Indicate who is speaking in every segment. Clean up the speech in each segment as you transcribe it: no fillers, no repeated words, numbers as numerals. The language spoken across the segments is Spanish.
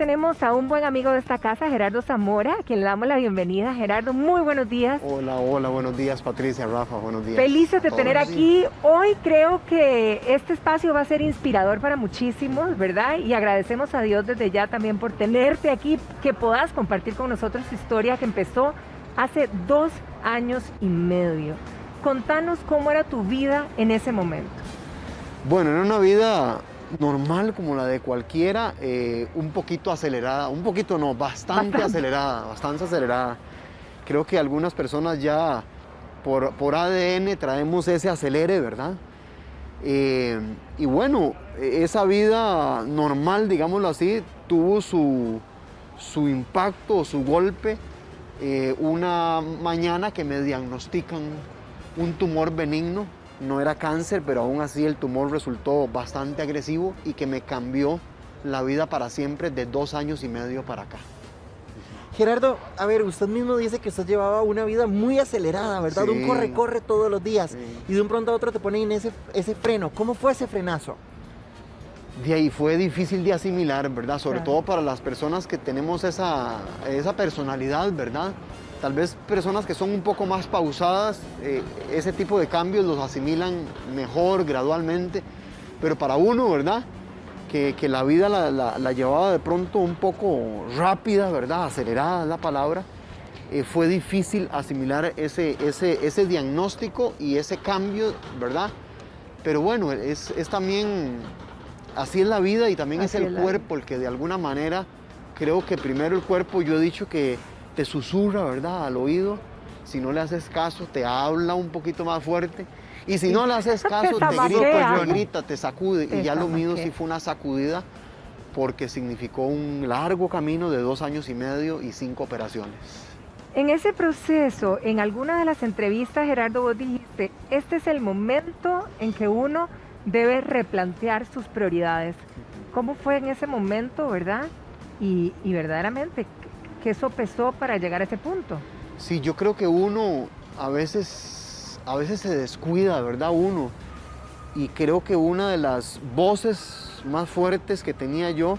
Speaker 1: tenemos a un buen amigo de esta casa, Gerardo Zamora, a quien le damos la bienvenida. Gerardo, muy buenos días.
Speaker 2: Hola, hola, buenos días Patricia, Rafa, buenos días.
Speaker 1: Felices de tener aquí. Hoy creo que este espacio va a ser inspirador para muchísimos, ¿verdad? Y agradecemos a Dios desde ya también por tenerte aquí, que puedas compartir con nosotros tu historia que empezó hace 2 años y medio. Contanos cómo era tu vida en ese momento.
Speaker 2: Bueno, era una vida normal como la de cualquiera, un poquito acelerada, un poquito no, bastante acelerada. Creo que algunas personas ya por ADN traemos ese acelere, ¿verdad? Y bueno, esa vida normal, digámoslo así, tuvo su impacto, su golpe, una mañana que me diagnostican un tumor benigno. No era cáncer, pero aún así el tumor resultó bastante agresivo y que me cambió la vida para siempre de 2 años y medio para acá.
Speaker 3: Gerardo, a ver, usted mismo dice que usted llevaba una vida muy acelerada, ¿verdad?
Speaker 2: Sí.
Speaker 3: Un corre todos los días.
Speaker 2: Sí.
Speaker 3: Y de un pronto a otro te ponen ese freno. ¿Cómo fue ese frenazo?
Speaker 2: De ahí fue difícil de asimilar, ¿verdad? Sobre
Speaker 1: Claro.
Speaker 2: todo para las personas que tenemos esa personalidad, ¿verdad? Tal vez personas que son un poco más pausadas, ese tipo de cambios los asimilan mejor, gradualmente. Pero para uno, ¿verdad? Que la vida la llevaba de pronto un poco rápida, ¿verdad? Acelerada es la palabra. Fue difícil asimilar ese diagnóstico y ese cambio, ¿verdad? Pero bueno, es también, así es la vida y también
Speaker 1: Así
Speaker 2: es
Speaker 1: es
Speaker 2: el
Speaker 1: la
Speaker 2: cuerpo el que de alguna manera, creo que primero el cuerpo, yo he dicho que te susurra, ¿verdad? Al oído. Si no le haces caso, te habla un poquito más fuerte. Y si no le haces caso,
Speaker 1: zamaquea.
Speaker 2: te grita, te sacude.
Speaker 1: Te
Speaker 2: Y ya lo mío
Speaker 1: zamaquea.
Speaker 2: sí fue una sacudida porque significó un largo camino de 2 años y medio y 5 operaciones.
Speaker 1: En ese proceso, en alguna de las entrevistas, Gerardo, vos dijiste, este es el momento en que uno debe replantear sus prioridades. ¿Cómo fue en ese momento, verdad? Y verdaderamente, ¿qué sopesó para llegar a ese punto?
Speaker 2: Sí, yo creo que uno a veces se descuida, ¿verdad? Uno. Y creo que una de las voces más fuertes que tenía yo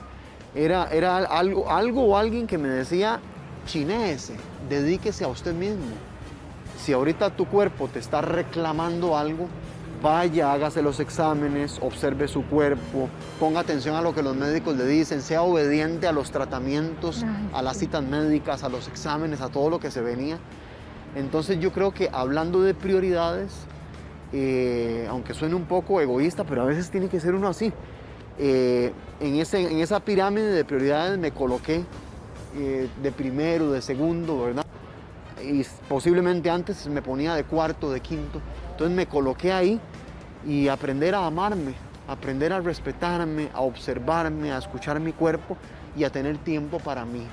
Speaker 2: era algo o alguien que me decía, chinéese, dedíquese a usted mismo. Si ahorita tu cuerpo te está reclamando algo, vaya, hágase los exámenes, observe su cuerpo, ponga atención a lo que los médicos le dicen, sea obediente a los tratamientos, a las citas médicas, a los exámenes, a todo lo que se venía. Entonces yo creo que hablando de prioridades, aunque suene un poco egoísta, pero a veces tiene que ser uno así. En esa pirámide de prioridades me coloqué de primero, de segundo, ¿verdad? Y posiblemente antes me ponía de cuarto, de quinto. Entonces me coloqué ahí y aprender a amarme, aprender a respetarme, a observarme, a escuchar mi cuerpo y a tener tiempo para mí.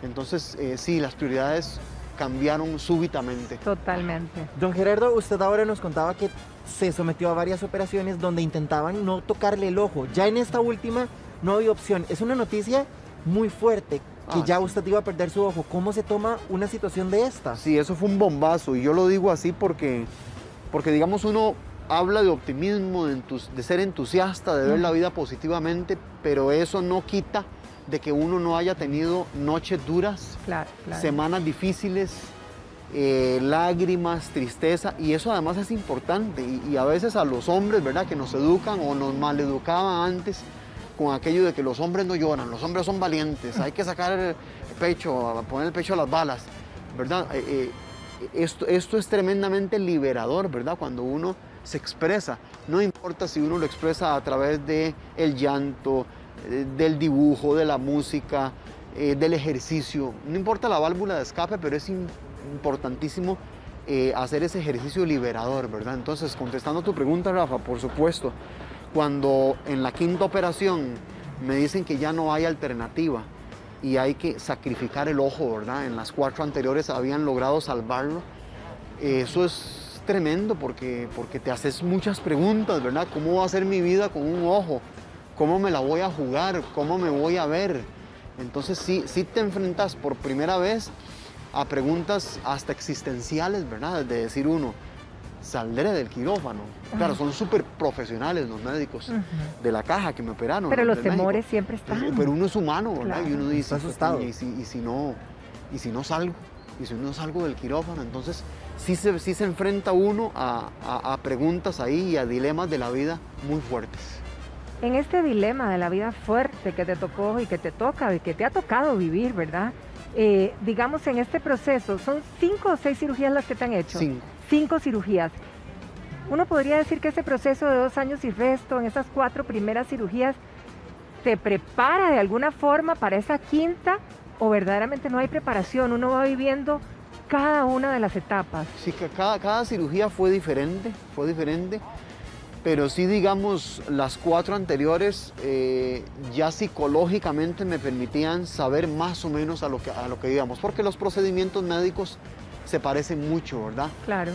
Speaker 2: Entonces, sí, las prioridades cambiaron súbitamente.
Speaker 1: Totalmente.
Speaker 3: Don Gerardo, usted ahora nos contaba que se sometió a varias operaciones donde intentaban no tocarle el ojo. Ya en esta última no había opción. Es una noticia muy fuerte que ya
Speaker 2: sí.
Speaker 3: usted iba a perder su ojo. ¿Cómo se toma una situación de esta?
Speaker 2: Sí, eso fue un bombazo y yo lo digo así porque digamos, uno habla de optimismo, de ser entusiasta, de ver la vida positivamente, pero eso no quita de que uno no haya tenido noches duras,
Speaker 1: Claro, claro.
Speaker 2: semanas difíciles, lágrimas, tristeza, y eso además es importante. Y a veces a los hombres, ¿verdad?, que nos educan o nos maleducaban antes con aquello de que los hombres no lloran, los hombres son valientes, hay que sacar el pecho, poner el pecho a las balas, ¿verdad? Esto es tremendamente liberador, ¿verdad? Cuando uno se expresa, no importa si uno lo expresa a través del llanto, del dibujo, de la música, del ejercicio, no importa la válvula de escape, pero es importantísimo hacer ese ejercicio liberador, ¿verdad? Entonces, contestando tu pregunta, Rafa, por supuesto, cuando en la 5ª operación me dicen que ya no hay alternativa, y hay que sacrificar el ojo, ¿verdad? En las 4 anteriores habían logrado salvarlo. Eso es tremendo porque te haces muchas preguntas, ¿verdad? ¿Cómo va a ser mi vida con un ojo? ¿Cómo me la voy a jugar? ¿Cómo me voy a ver? Entonces sí te enfrentas por primera vez a preguntas hasta existenciales, ¿verdad? De decir uno, saldré del quirófano. Claro, son súper profesionales los médicos de la caja que me operaron.
Speaker 1: Pero los
Speaker 2: del México.
Speaker 1: temores siempre están.
Speaker 2: Pero uno es humano, ¿verdad?
Speaker 1: Claro.
Speaker 2: Y uno dice,
Speaker 3: Está asustado.
Speaker 2: ¿y si no salgo? ¿Y si no salgo del quirófano? Entonces, sí se enfrenta uno a preguntas ahí y a dilemas de la vida muy fuertes.
Speaker 1: En este dilema de la vida fuerte que te tocó y que te toca y que te ha tocado vivir, ¿verdad? Digamos, en este proceso, ¿son 5 o 6 cirugías las que te han hecho?
Speaker 2: 5.
Speaker 1: 5 cirugías. Uno podría decir que ese proceso de 2 años y resto, en esas 4 primeras cirugías, ¿te prepara de alguna forma para esa quinta o verdaderamente no hay preparación? Uno va viviendo cada una de las etapas.
Speaker 2: Sí, que cada cirugía fue diferente, pero sí, digamos, las 4 anteriores ya psicológicamente me permitían saber más o menos a lo que íbamos, porque los procedimientos médicos se parecen mucho, ¿verdad?
Speaker 1: Claro.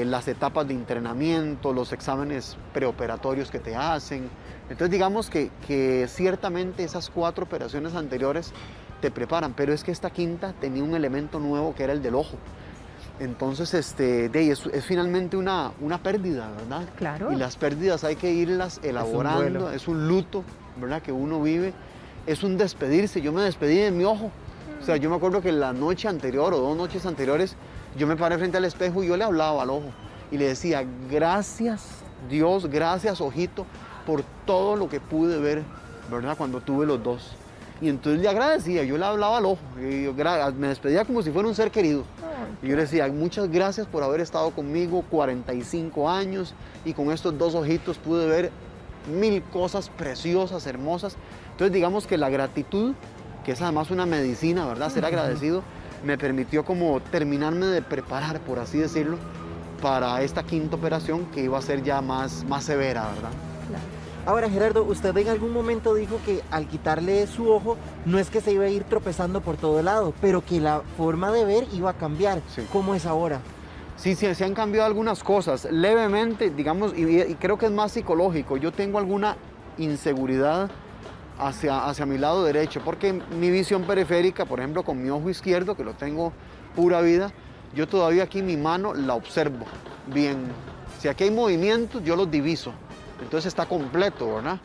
Speaker 2: Las etapas de entrenamiento, los exámenes preoperatorios que te hacen. Entonces, digamos que ciertamente esas 4 operaciones anteriores te preparan, pero es que esta quinta tenía un elemento nuevo que era el del ojo. Entonces, es finalmente una pérdida, ¿verdad?
Speaker 1: Claro.
Speaker 2: Y las pérdidas hay que irlas elaborando, es un luto, ¿verdad? Que uno vive, es un despedirse. Yo me despedí de mi ojo. O sea, yo me acuerdo que la noche anterior o 2 noches anteriores, yo me paré frente al espejo y yo le hablaba al ojo y le decía, gracias Dios, gracias ojito, por todo lo que pude ver, ¿verdad? Cuando tuve los 2. Y entonces le agradecía, yo le hablaba al ojo, y yo me despedía como si fuera un ser querido. Y yo le decía, muchas gracias por haber estado conmigo 45 años y con estos 2 ojitos pude ver 1000 cosas preciosas, hermosas. Entonces digamos que la gratitud, que es además una medicina, ¿verdad? Ser agradecido, me permitió como terminarme de preparar, por así decirlo, para esta quinta operación que iba a ser ya más severa, ¿verdad?
Speaker 3: Ahora, Gerardo, usted en algún momento dijo que al quitarle su ojo, no es que se iba a ir tropezando por todo lado, pero que la forma de ver iba a cambiar.
Speaker 2: Sí.
Speaker 3: ¿Cómo es ahora?
Speaker 2: Sí, se han cambiado algunas cosas, levemente, digamos, y creo que es más psicológico. Yo tengo alguna inseguridad hacia mi lado derecho, porque mi visión periférica, por ejemplo, con mi ojo izquierdo, que lo tengo pura vida, yo todavía aquí mi mano la observo bien. Si aquí hay movimientos, yo los diviso. Entonces está completo, ¿verdad?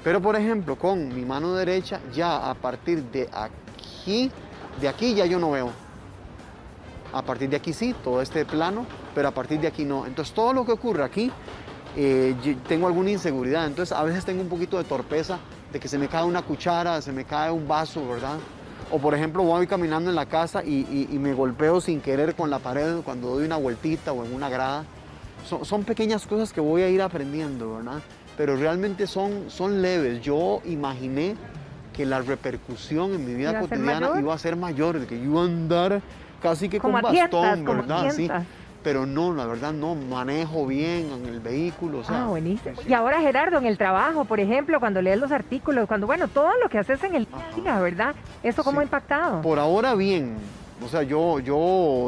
Speaker 2: Pero, por ejemplo, con mi mano derecha, ya a partir de aquí ya yo no veo. A partir de aquí sí, todo este plano, pero a partir de aquí no. Entonces, todo lo que ocurre aquí, yo tengo alguna inseguridad. Entonces, a veces tengo un poquito de torpeza de que se me cae una cuchara, se me cae un vaso, ¿verdad? O, por ejemplo, voy caminando en la casa y me golpeo sin querer con la pared cuando doy una vueltita o en una grada. Son pequeñas cosas que voy a ir aprendiendo, ¿verdad? Pero realmente son leves. Yo imaginé que la repercusión en mi vida cotidiana iba a ser mayor, de que yo iba a andar casi que con bastón, ¿verdad? Sí. Pero no, la verdad no, manejo bien en el vehículo. O sea,
Speaker 1: buenísimo.
Speaker 2: sí.
Speaker 1: Y ahora, Gerardo, en el trabajo, por ejemplo, cuando lees los artículos, bueno, todo lo que haces en el día, ¿verdad? ¿Eso cómo ha impactado?
Speaker 2: Por ahora bien. O sea, yo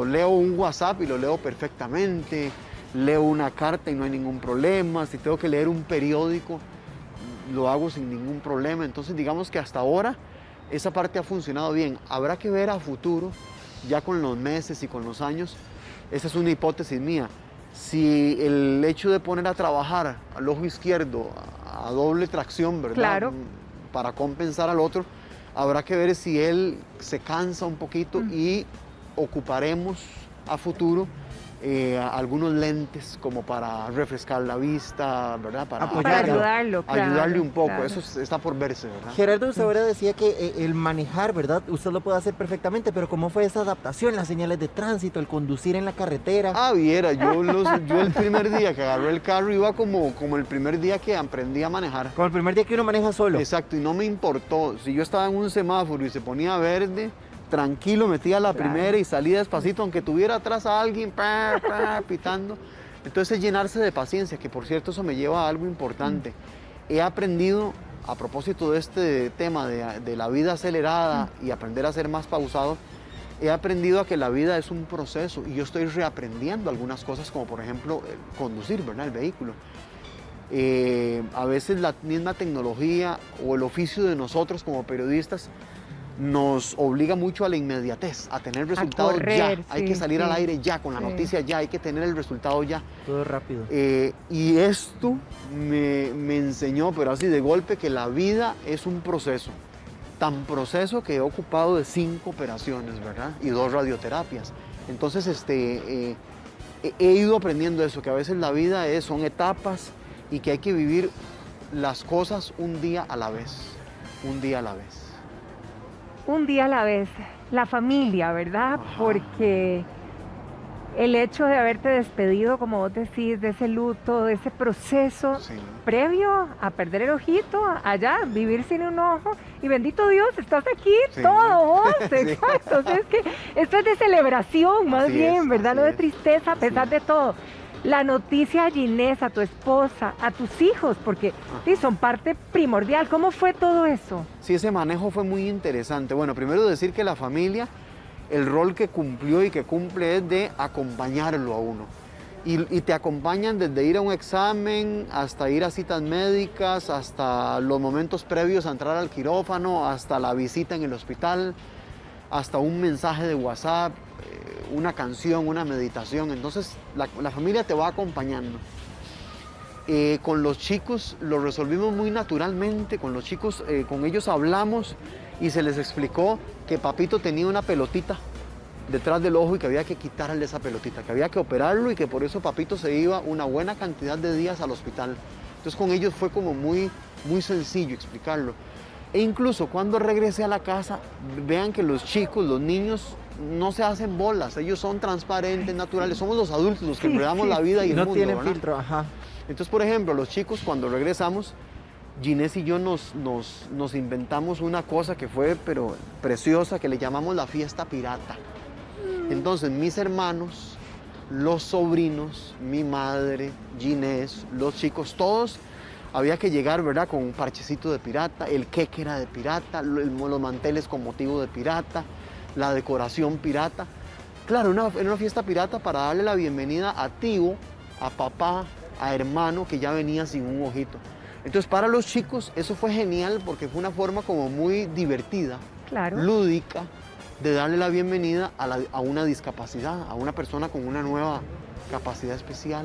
Speaker 2: leo un WhatsApp y lo leo perfectamente. Leo una carta y no hay ningún problema. Si tengo que leer un periódico, lo hago sin ningún problema. Entonces, digamos que hasta ahora esa parte ha funcionado bien. Habrá que ver a futuro, ya con los meses y con los años. Esa es una hipótesis mía. Si el hecho de poner a trabajar al ojo izquierdo a doble tracción, ¿verdad?
Speaker 1: Claro.
Speaker 2: Para compensar al otro, habrá que ver si él se cansa un poquito y ocuparemos a futuro algunos lentes como para refrescar la vista, ¿verdad? Para
Speaker 1: ayudarlo, claro,
Speaker 2: ayudarle un poco.
Speaker 1: Claro.
Speaker 2: Eso está por verse, ¿verdad?
Speaker 3: Gerardo, usted ahora decía que el manejar, ¿verdad? Usted lo puede hacer perfectamente, pero ¿cómo fue esa adaptación? Las señales de tránsito, el conducir en la carretera.
Speaker 2: Viera, yo el primer día que agarré el carro iba como el primer día que aprendí a manejar.
Speaker 3: Como el primer día que uno maneja solo.
Speaker 2: Exacto, y no me importó. Si yo estaba en un semáforo y se ponía verde, tranquilo, metía la primera y salía despacito, aunque tuviera atrás a alguien pitando. Entonces es llenarse de paciencia, que por cierto eso me lleva a algo importante. He aprendido, a propósito de este tema de la vida acelerada y aprender a ser más pausado, he aprendido a que la vida es un proceso y yo estoy reaprendiendo algunas cosas, como por ejemplo conducir, ¿verdad? El vehículo. A veces la misma tecnología o el oficio de nosotros como periodistas nos obliga mucho a la inmediatez, a tener resultados
Speaker 1: correr,
Speaker 2: ya. Hay
Speaker 1: sí,
Speaker 2: que salir
Speaker 1: sí.
Speaker 2: al aire ya, con la
Speaker 1: Sí.
Speaker 2: noticia ya, hay que tener el resultado ya.
Speaker 3: Todo rápido.
Speaker 2: Y esto me enseñó, pero así de golpe, que la vida es un proceso. Tan proceso que he ocupado de 5 operaciones, ¿verdad? Y 2 radioterapias. Entonces, he ido aprendiendo eso, que a veces la vida son etapas y que hay que vivir las cosas un día a la vez. Un día a la vez.
Speaker 1: Un día a la vez, la familia, ¿verdad?
Speaker 2: Ajá.
Speaker 1: Porque el hecho de haberte despedido, como vos decís, de ese luto, de ese proceso
Speaker 2: Sí.
Speaker 1: previo a perder el ojito, allá, vivir sin un ojo, y bendito Dios, estás aquí,
Speaker 2: Sí.
Speaker 1: todo vos,
Speaker 2: Sí.
Speaker 1: exacto. O sea, es que esto es de celebración, más
Speaker 2: Así
Speaker 1: bien,
Speaker 2: es,
Speaker 1: ¿verdad?
Speaker 2: así
Speaker 1: No de
Speaker 2: es.
Speaker 1: tristeza, a
Speaker 2: Así
Speaker 1: pesar
Speaker 2: es.
Speaker 1: de todo. La noticia a Ginés, a tu esposa, a tus hijos, porque sí, son parte primordial. ¿Cómo fue todo eso?
Speaker 2: Sí, ese manejo fue muy interesante. Bueno, primero decir que la familia, el rol que cumplió y que cumple es de acompañarlo a uno. Y te acompañan desde ir a un examen, hasta ir a citas médicas, hasta los momentos previos a entrar al quirófano, hasta la visita en el hospital, hasta un mensaje de WhatsApp, una canción, una meditación. Entonces la familia te va acompañando. Con los chicos lo resolvimos muy naturalmente. Con los chicos, con ellos hablamos y se les explicó que papito tenía una pelotita detrás del ojo y que había que quitarle esa pelotita, que había que operarlo y que por eso papito se iba una buena cantidad de días al hospital. Entonces con ellos fue como muy sencillo explicarlo. E incluso cuando regresé a la casa, vean que los chicos, los niños, no se hacen bolas, ellos son transparentes, naturales, somos los adultos los que
Speaker 1: Sí,
Speaker 2: enredamos
Speaker 1: sí,
Speaker 2: la vida y el
Speaker 3: No
Speaker 2: mundo,
Speaker 3: tienen
Speaker 2: ¿verdad?
Speaker 3: filtro, ajá.
Speaker 2: Entonces, por ejemplo, los chicos cuando regresamos, Ginés y yo nos inventamos una cosa que fue pero preciosa, que le llamamos la fiesta pirata. Entonces mis hermanos, los sobrinos, mi madre, Ginés, los chicos, todos, había que llegar, ¿verdad?, con un parchecito de pirata, el queque era de pirata, los manteles con motivo de pirata, la decoración pirata. Claro, era una fiesta pirata para darle la bienvenida a tío, a papá, a hermano que ya venía sin un ojito. Entonces para los chicos eso fue genial porque fue una forma como muy divertida,
Speaker 1: Claro.
Speaker 2: lúdica, de darle la bienvenida a una discapacidad, a una persona con una nueva capacidad especial.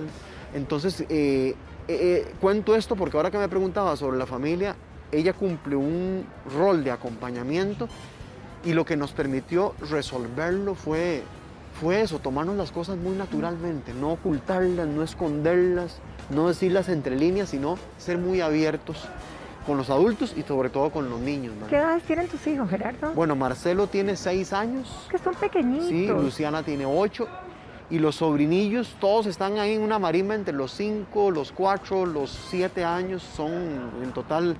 Speaker 2: Entonces, cuento esto porque ahora que me preguntaba sobre la familia, ella cumple un rol de acompañamiento y lo que nos permitió resolverlo fue eso, tomarnos las cosas muy naturalmente, no ocultarlas, no esconderlas, no decirlas entre líneas, sino ser muy abiertos con los adultos y sobre todo con los niños, ¿verdad?
Speaker 1: ¿Qué edades tienen tus hijos, Gerardo?
Speaker 2: Bueno, Marcelo tiene 6 años,
Speaker 1: Que son pequeñitos.
Speaker 2: sí, Luciana tiene 8 y los sobrinillos todos están ahí en una marimba entre los 5, los 4, los 7 años, son en total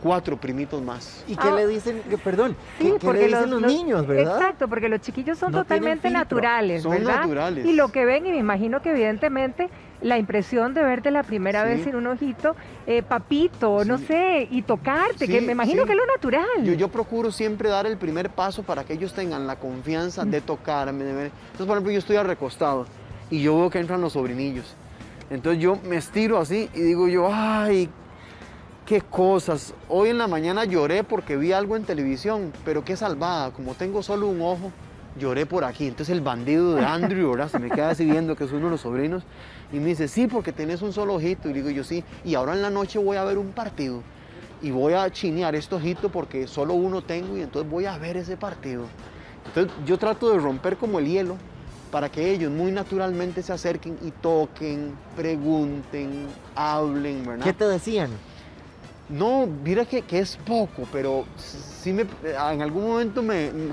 Speaker 2: 4 primitos más.
Speaker 3: ¿Y qué
Speaker 1: Ah,
Speaker 3: le dicen? Perdón,
Speaker 1: Sí,
Speaker 3: ¿qué le dicen los niños, verdad?
Speaker 1: Exacto, porque los chiquillos son
Speaker 3: No tienen
Speaker 1: totalmente
Speaker 3: filtro.
Speaker 1: naturales,
Speaker 2: Son
Speaker 1: ¿verdad?
Speaker 2: naturales.
Speaker 1: Y lo que ven, y me imagino que evidentemente la impresión de verte la primera
Speaker 2: Sí.
Speaker 1: vez sin un ojito, papito, no
Speaker 2: Sí.
Speaker 1: sé, y tocarte,
Speaker 2: Sí,
Speaker 1: que me imagino
Speaker 2: sí.
Speaker 1: que es lo natural.
Speaker 2: Yo procuro siempre dar el primer paso para que ellos tengan la confianza de tocarme, de ver. Entonces, por ejemplo, yo estoy recostado y yo veo que entran los sobrinillos. Entonces yo me estiro así y digo yo, ay, qué cosas. Hoy en la mañana lloré porque vi algo en televisión, pero qué salvada, como tengo solo un ojo, lloré por aquí. Entonces el bandido de Andrew, ¿verdad? Se me queda así viendo que es uno de los sobrinos y me dice, sí, porque tenés un solo ojito. Y digo yo, sí, y ahora en la noche voy a ver un partido y voy a chinear este ojito porque solo uno tengo y entonces voy a ver ese partido. Entonces yo trato de romper como el hielo para que ellos muy naturalmente se acerquen y toquen, pregunten, hablen, ¿verdad?
Speaker 3: ¿Qué te decían?
Speaker 2: No, mira que es poco, pero sí en algún momento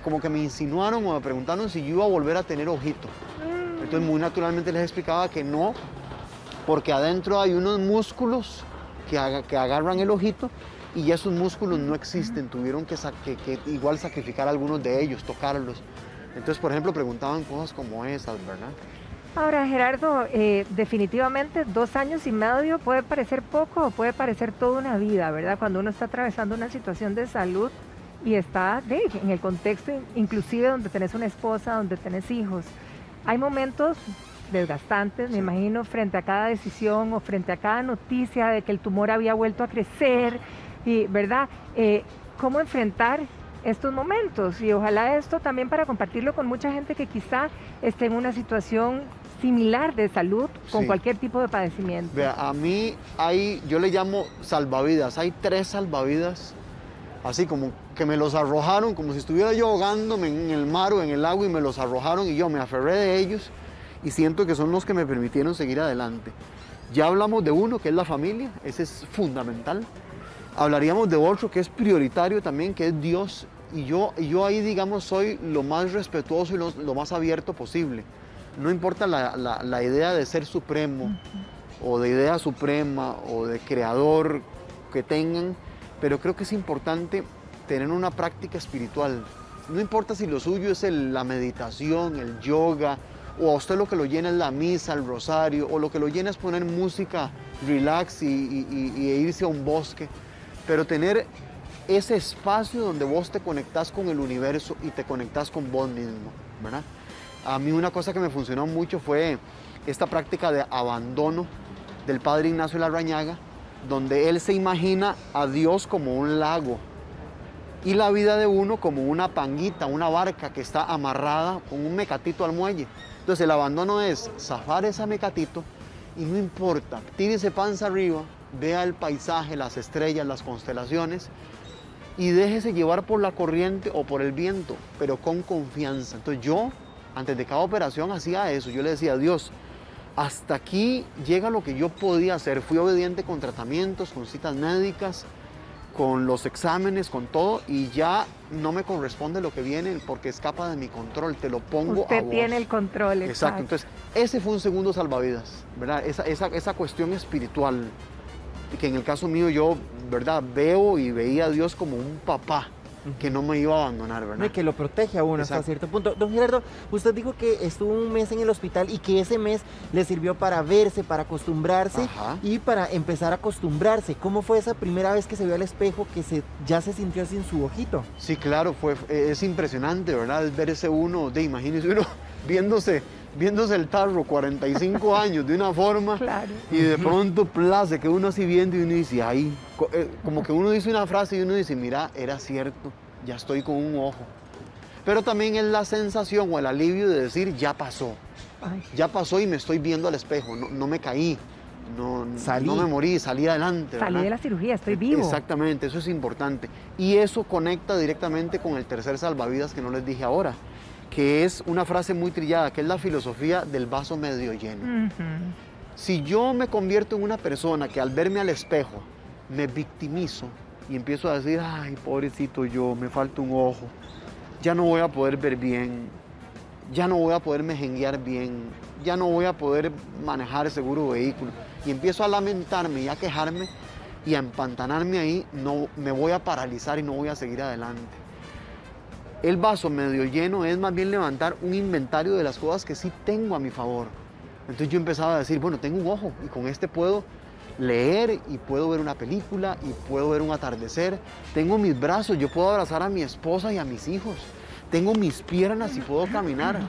Speaker 2: como que me insinuaron o me preguntaron si yo iba a volver a tener ojito. Entonces muy naturalmente les explicaba que no, porque adentro hay unos músculos que agarran el ojito y esos músculos no existen, tuvieron que igual sacrificar algunos de ellos, tocarlos. Entonces, por ejemplo, preguntaban cosas como esas, ¿verdad?
Speaker 1: Ahora, Gerardo, definitivamente 2 años y medio puede parecer poco o puede parecer toda una vida, ¿verdad? Cuando uno está atravesando una situación de salud y está en el contexto inclusive donde tenés una esposa, donde tenés hijos. Hay momentos desgastantes, me imagino, frente a cada decisión o frente a cada noticia de que el tumor había vuelto a crecer, y, ¿verdad? ¿Cómo enfrentar estos momentos y ojalá esto también para compartirlo con mucha gente que quizá esté en una situación similar de salud con
Speaker 2: Sí.
Speaker 1: cualquier tipo de padecimiento.
Speaker 2: Vea, a mí yo le llamo salvavidas, hay 3 salvavidas, así como que me los arrojaron, como si estuviera yo ahogándome en el mar o en el agua y me los arrojaron y yo me aferré de ellos y siento que son los que me permitieron seguir adelante. Ya hablamos de uno, que es la familia, ese es fundamental. Hablaríamos de otro que es prioritario también, que es Dios. Y yo ahí, digamos, soy lo más respetuoso y lo más abierto posible. No importa la idea de ser supremo, o de idea suprema, o de creador que tengan, pero creo que es importante tener una práctica espiritual. No importa si lo suyo es la meditación, el yoga, o a usted lo que lo llena es la misa, el rosario, o lo que lo llena es poner música relax e irse a un bosque. Pero tener ese espacio donde vos te conectás con el universo y te conectás con vos mismo, ¿verdad? A mí una cosa que me funcionó mucho fue esta práctica de abandono del padre Ignacio Larrañaga, donde él se imagina a Dios como un lago y la vida de uno como una panguita, una barca que está amarrada con un mecatito al muelle. Entonces el abandono es zafar ese mecatito y no importa, tírese panza arriba, vea el paisaje, las estrellas, las constelaciones y déjese llevar por la corriente o por el viento, pero con confianza. Entonces yo, antes de cada operación, hacía eso. Yo le decía a Dios, hasta aquí llega lo que yo podía hacer. Fui obediente con tratamientos, con citas médicas, con los exámenes, con todo, y ya no me corresponde lo que viene porque escapa de mi control. Te lo pongo
Speaker 1: Usted
Speaker 2: a vos.
Speaker 1: tiene el control.
Speaker 2: Exacto. Entonces, ese fue un segundo salvavidas, ¿verdad? Esa cuestión espiritual, que en el caso mío yo, ¿verdad? Veo y veía a Dios como un papá que no me iba a abandonar, ¿verdad?
Speaker 3: Que lo protege a uno hasta
Speaker 2: Exacto.
Speaker 3: cierto punto. Don Gerardo, usted dijo que estuvo un mes en el hospital y que ese mes le sirvió para verse, para acostumbrarse
Speaker 2: Ajá.
Speaker 3: y para empezar a acostumbrarse. ¿Cómo fue esa primera vez que se vio al espejo, que ya se sintió sin su ojito?
Speaker 2: Sí, claro, es impresionante, ¿verdad? Es ver ese uno, imagínese uno viéndose el tarro 45 años de una forma
Speaker 1: Claro.
Speaker 2: y de pronto place que uno así viendo y uno dice, ay, como que uno dice una frase y uno dice, mira, era cierto, ya estoy con un ojo. Pero también es la sensación o el alivio de decir, ya pasó y me estoy viendo al espejo, no me caí, no me morí, salí adelante.
Speaker 1: Salí
Speaker 2: ¿verdad?
Speaker 1: de la cirugía, estoy vivo.
Speaker 2: Exactamente, eso es importante. Y eso conecta directamente con el tercer salvavidas que no les dije ahora, que es una frase muy trillada, que es la filosofía del vaso medio lleno. Si yo me convierto en una persona que al verme al espejo me victimizo y empiezo a decir, ay, pobrecito yo, me falta un ojo, ya no voy a poder ver bien, ya no voy a poder mejenguear bien, ya no voy a poder manejar seguro vehículo, y empiezo a lamentarme y a quejarme y a empantanarme ahí, no, me voy a paralizar y no voy a seguir adelante. El vaso medio lleno es más bien levantar un inventario de las cosas que sí tengo a mi favor. Entonces yo empezaba a decir, bueno, tengo un ojo y con este puedo leer y puedo ver una película y puedo ver un atardecer. Tengo mis brazos, yo puedo abrazar a mi esposa y a mis hijos. Tengo mis piernas y puedo caminar.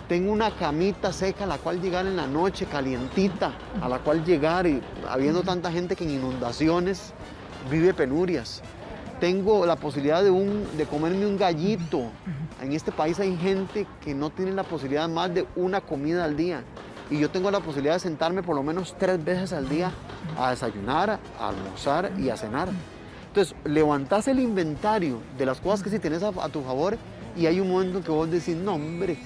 Speaker 2: Tengo una camita seca a la cual llegar en la noche, calientita, a la cual llegar y habiendo tanta gente que en inundaciones vive penurias. Tengo la posibilidad de comerme un gallito. En este país hay gente que no tiene la posibilidad más de una comida al día. Y yo tengo la posibilidad de sentarme por lo menos 3 veces al día a desayunar, a almorzar y a cenar. Entonces, levantás el inventario de las cosas que sí tienes a tu favor y hay un momento en que vos decís, no, hombre,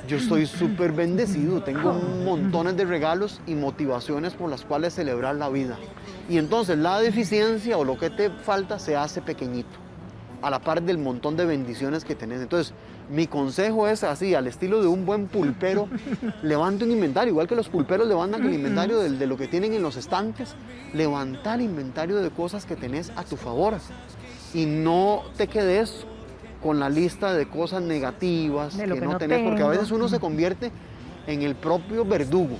Speaker 2: yo estoy súper bendecido, tengo montones de regalos y motivaciones por las cuales celebrar la vida. Y entonces la deficiencia o lo que te falta se hace pequeñito, a la par del montón de bendiciones que tenés. Entonces, mi consejo es así, al estilo de un buen pulpero, levanta un inventario, igual que los pulperos levantan el inventario de lo que tienen en los estantes, levanta el inventario de cosas que tenés a tu favor y no te quedes con la lista de cosas negativas
Speaker 1: De lo
Speaker 2: que
Speaker 1: que
Speaker 2: no
Speaker 1: no
Speaker 2: tenés, porque a
Speaker 1: tengo.
Speaker 2: veces uno se convierte en el propio verdugo.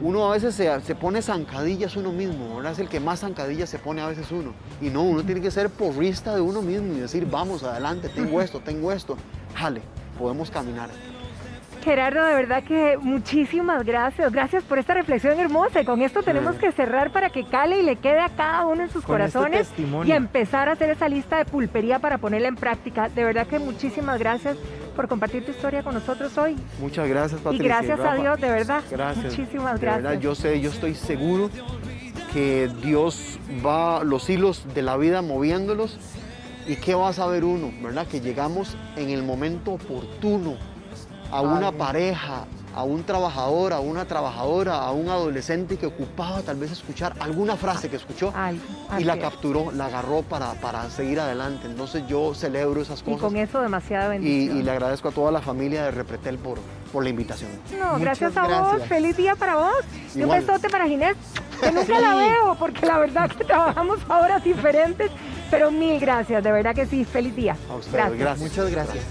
Speaker 2: Uno a veces se pone zancadillas uno mismo, ¿verdad? Es el que más zancadillas se pone a veces uno. Y no, uno tiene que ser porrista de uno mismo y decir, vamos, adelante, tengo esto, jale, podemos caminar.
Speaker 1: Gerardo, de verdad que muchísimas gracias. Gracias por esta reflexión hermosa. Y con esto tenemos que cerrar para que cale y le quede a cada uno en sus
Speaker 3: Con este
Speaker 1: corazones
Speaker 3: testimonio.
Speaker 1: y empezar a hacer esa lista de pulpería para ponerla en práctica. De verdad que muchísimas gracias por compartir tu historia con nosotros hoy.
Speaker 2: Muchas gracias,
Speaker 1: Y
Speaker 2: Patricia.
Speaker 1: gracias a
Speaker 2: Rafa.
Speaker 1: Dios, de verdad.
Speaker 2: Gracias.
Speaker 1: Muchísimas
Speaker 2: De
Speaker 1: gracias.
Speaker 2: verdad, yo estoy seguro que Dios va los hilos de la vida moviéndolos y que va a saber uno, ¿verdad? Que llegamos en el momento oportuno a una
Speaker 3: Amén.
Speaker 2: pareja, a un trabajador, a una trabajadora, a un adolescente que ocupaba tal vez escuchar alguna frase que escuchó
Speaker 1: Algo,
Speaker 2: y
Speaker 1: así
Speaker 2: la
Speaker 1: es.
Speaker 2: capturó, la agarró para seguir adelante. Entonces yo celebro esas
Speaker 1: Y
Speaker 2: cosas
Speaker 1: con eso demasiada bendición.
Speaker 2: y le agradezco a toda la familia de Repretel por la invitación.
Speaker 1: No,
Speaker 3: Muchas
Speaker 1: gracias a vos.
Speaker 3: gracias.
Speaker 1: Feliz día para vos. Y un
Speaker 2: Igual.
Speaker 1: besote para Ginés, que nunca la veo, porque la verdad que trabajamos a horas diferentes. Pero mil gracias, de verdad que sí. Feliz día.
Speaker 2: A ustedes, gracias.
Speaker 3: Muchas gracias.